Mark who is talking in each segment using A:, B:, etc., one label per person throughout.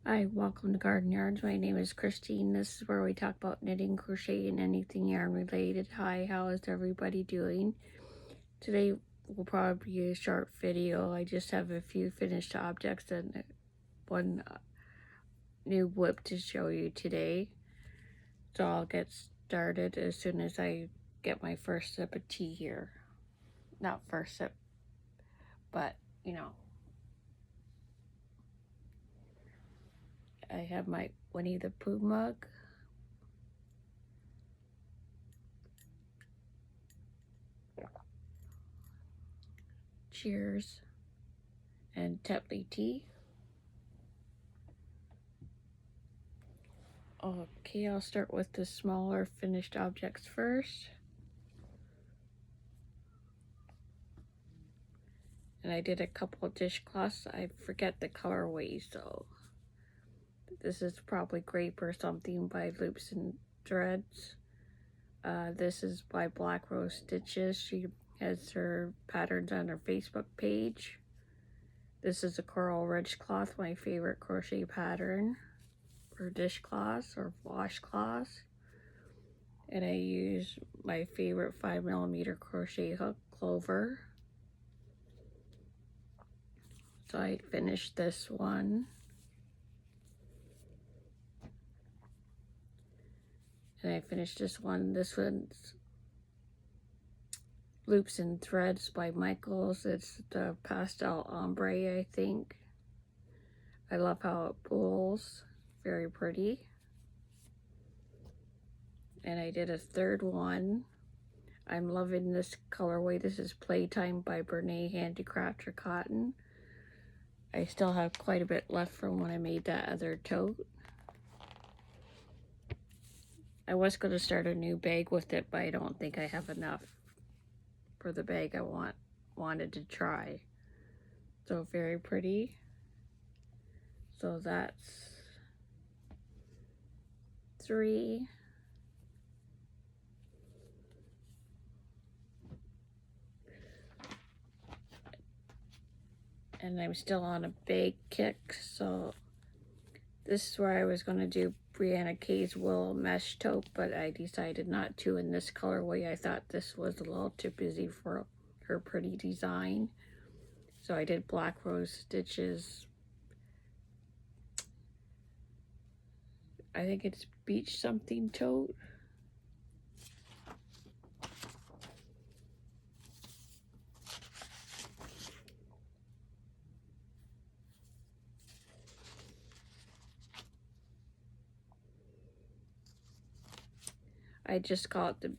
A: Hi, welcome to Garden Yarns. My name is Christine. This is where we talk about knitting, crochet, and anything yarn related. Hi, how is everybody doing? Today will probably be a short video. I just have a few finished objects and one new whip to show you today. So I'll get started as soon as I get my first sip of tea here. Not first sip, but you know. I have my Winnie the Pooh mug. Cheers. And Tetley tea. Okay, I'll start with the smaller finished objects first. And I did a couple of dishcloths. I forget the colorways though. This is probably Grape or something by Loops and Threads. This is by Black Rose Stitches. She has her patterns on her Facebook page. This is a Coral Ridge cloth, my favorite crochet pattern for dishcloths or washcloths. And I use my favorite 5mm crochet hook, Clover. So I finished this one. And I finished this one. This one's Loops and Threads by Michaels. It's the pastel ombre, I think. I love how it pulls. Very pretty. And I did a third one. I'm loving this colorway. This is Playtime by Bernat Handicrafter Cotton. I still have quite a bit left from when I made that other tote. I was going to start a new bag with it, but I don't think I have enough for the bag I wanted to try. So very pretty. So that's 3. And I'm still on a bag kick, so this is where I was going to do Brianna Kay's Willow Mesh Taupe, but I decided not to in this colorway. I thought this was a little too busy for her pretty design. So I did Black Rose Stitches. I think it's Beach Something Tote. I just call it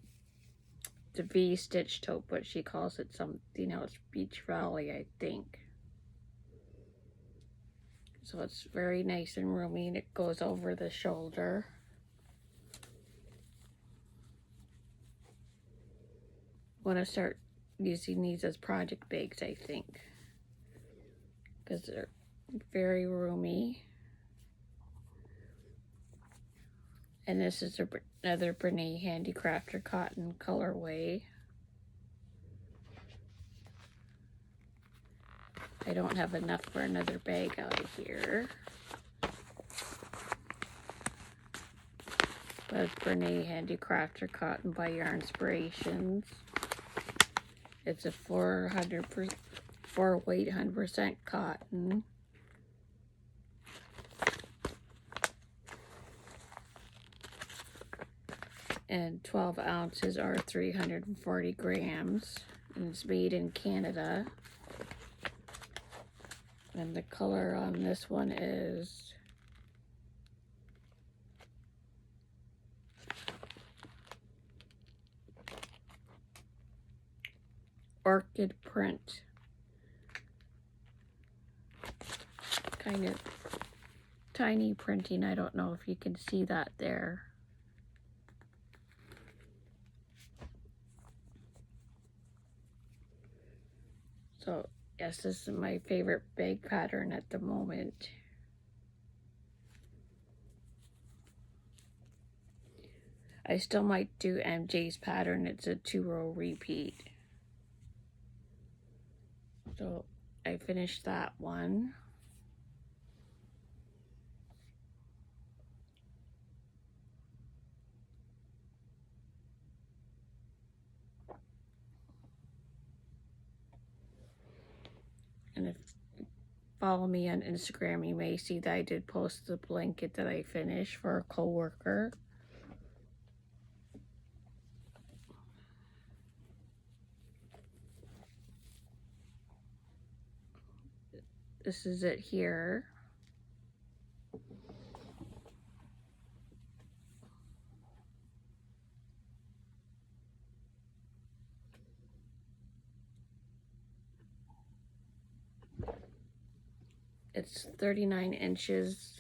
A: the V Stitch Taupe, but she calls it something else, Beach Valley, I think. So it's very nice and roomy, and it goes over the shoulder. I want to start using these as project bags, I think, because they're very roomy. And this is another Bernat Handicrafter Cotton colorway. I don't have enough for another bag out of here. But it's Bernat Handicrafter Cotton by Yarnspirations. It's a 4weight 100% cotton. And 12 ounces are 340 grams. And it's made in Canada. And the color on this one is Orchid Print. Kind of tiny printing. I don't know if you can see that there. So yes, this is my favorite bag pattern at the moment. I still might do MJ's pattern. It's a 2-row repeat. So I finished that one. and if you follow me on Instagram, you may see that I did post the blanket that I finished for a coworker. This is it here. It's 39 inches.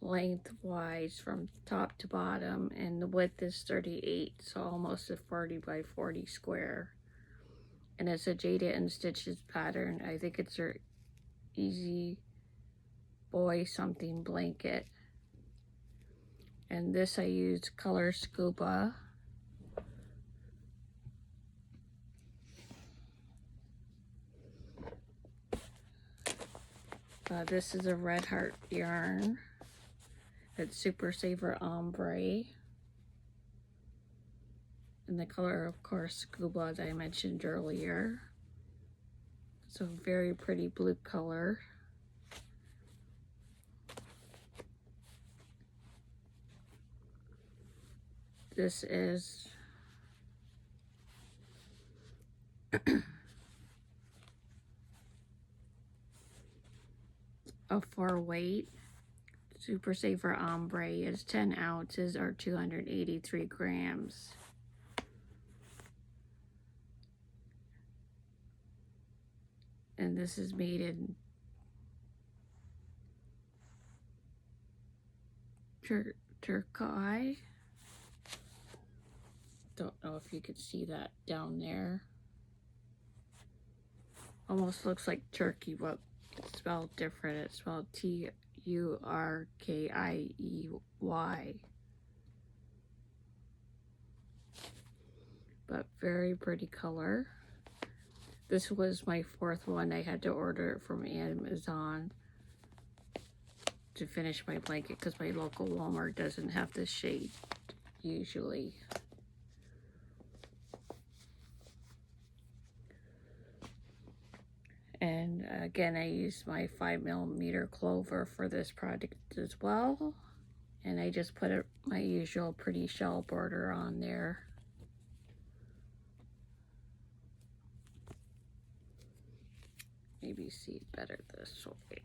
A: Lengthwise from top to bottom, and the width is 38, so almost a 40 by 40 square. And it's a Jayda and Stitches pattern. I think it's her Easy Boy something blanket. And this I used color Scuba. This is a Red Heart yarn. It's Super Saver Ombre. And the color, of course, Scuba, that I mentioned earlier. So very pretty blue color. This is a 4-weight. Super Saver Ombre is 10 ounces or 283 grams. And this is made in turquoise. Don't know if you could see that down there. Almost looks like turkey, but it's spelled different. It's spelled Turkiey. But very pretty color. This was my 4th one. I had to order it from Amazon to finish my blanket because my local Walmart doesn't have this shade usually. And again, I used my 5mm clover for this project as well. And I just put my usual pretty shell border on there. Maybe see it better this way.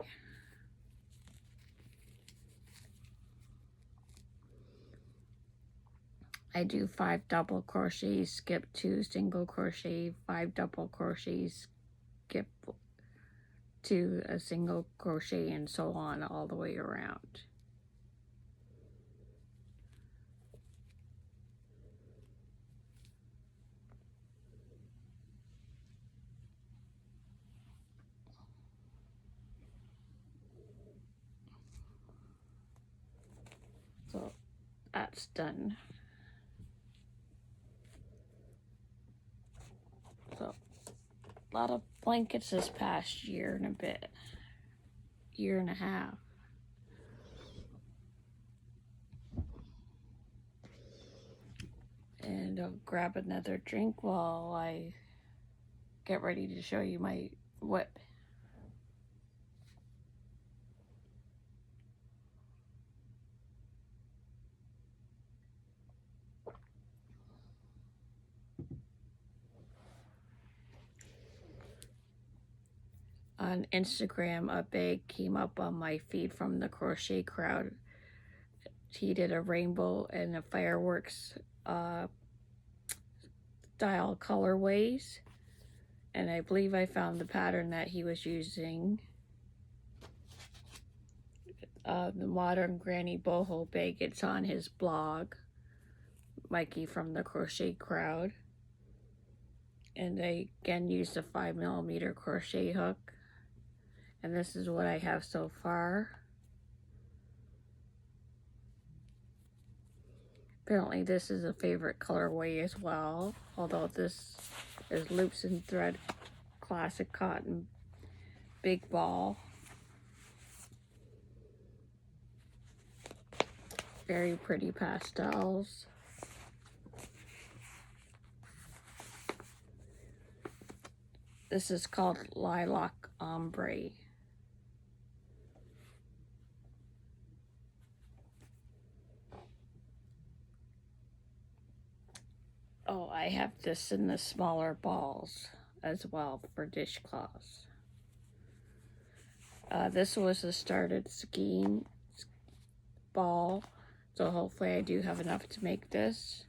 A: I do 5 double crochets, skip 2 single crochet, 5 double crochets, skip 2 a single crochet, and so on all the way around. So that's done. So a lot of blankets this past year and a bit, year and a half. And I'll grab another drink while I get ready to show you my whip. On Instagram, a bag came up on my feed from the crochet crowd. He did a rainbow and a fireworks style colorways, and I believe I found the pattern that he was using. The Modern Granny Boho bag. It's on his blog, Mikey from the Crochet Crowd. And I again used a 5mm crochet hook. And this is what I have so far. Apparently this is a favorite colorway as well, although this is Loops and Thread Classic Cotton Big Ball. Very pretty pastels. This is called Lilac Ombre. Oh, I have this in the smaller balls as well for dishcloths. This was a started skein ball, so hopefully I do have enough to make this.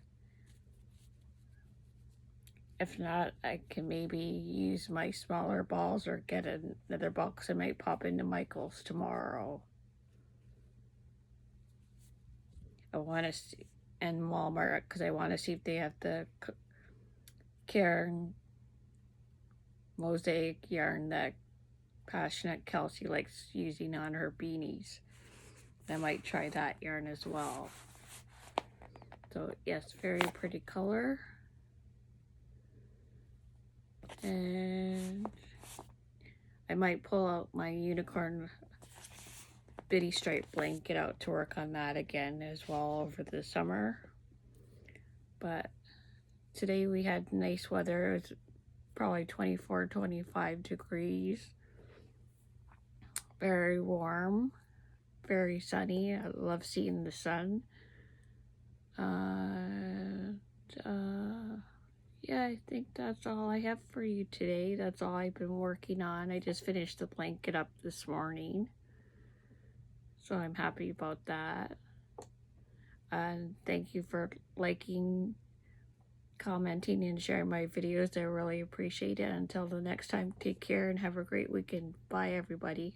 A: If not, I can maybe use my smaller balls or get another box I might pop into Michael's tomorrow. I want to see, and Walmart, because I want to see if they have the Karen mosaic yarn that Passionate Kelsie likes using on her beanies. I might try that yarn as well. So yes, very pretty color. And I might pull out my unicorn bitty stripe blanket out to work on that again as well over the summer. But today we had nice weather. It was probably 24, 25 degrees. Very warm, very sunny. I love seeing the sun. Yeah, I think that's all I have for you today. That's all I've been working on. I just finished the blanket up this morning, so I'm happy about that. And thank you for liking, commenting, and sharing my videos. I really appreciate it. Until the next time, take care and have a great weekend. Bye, everybody.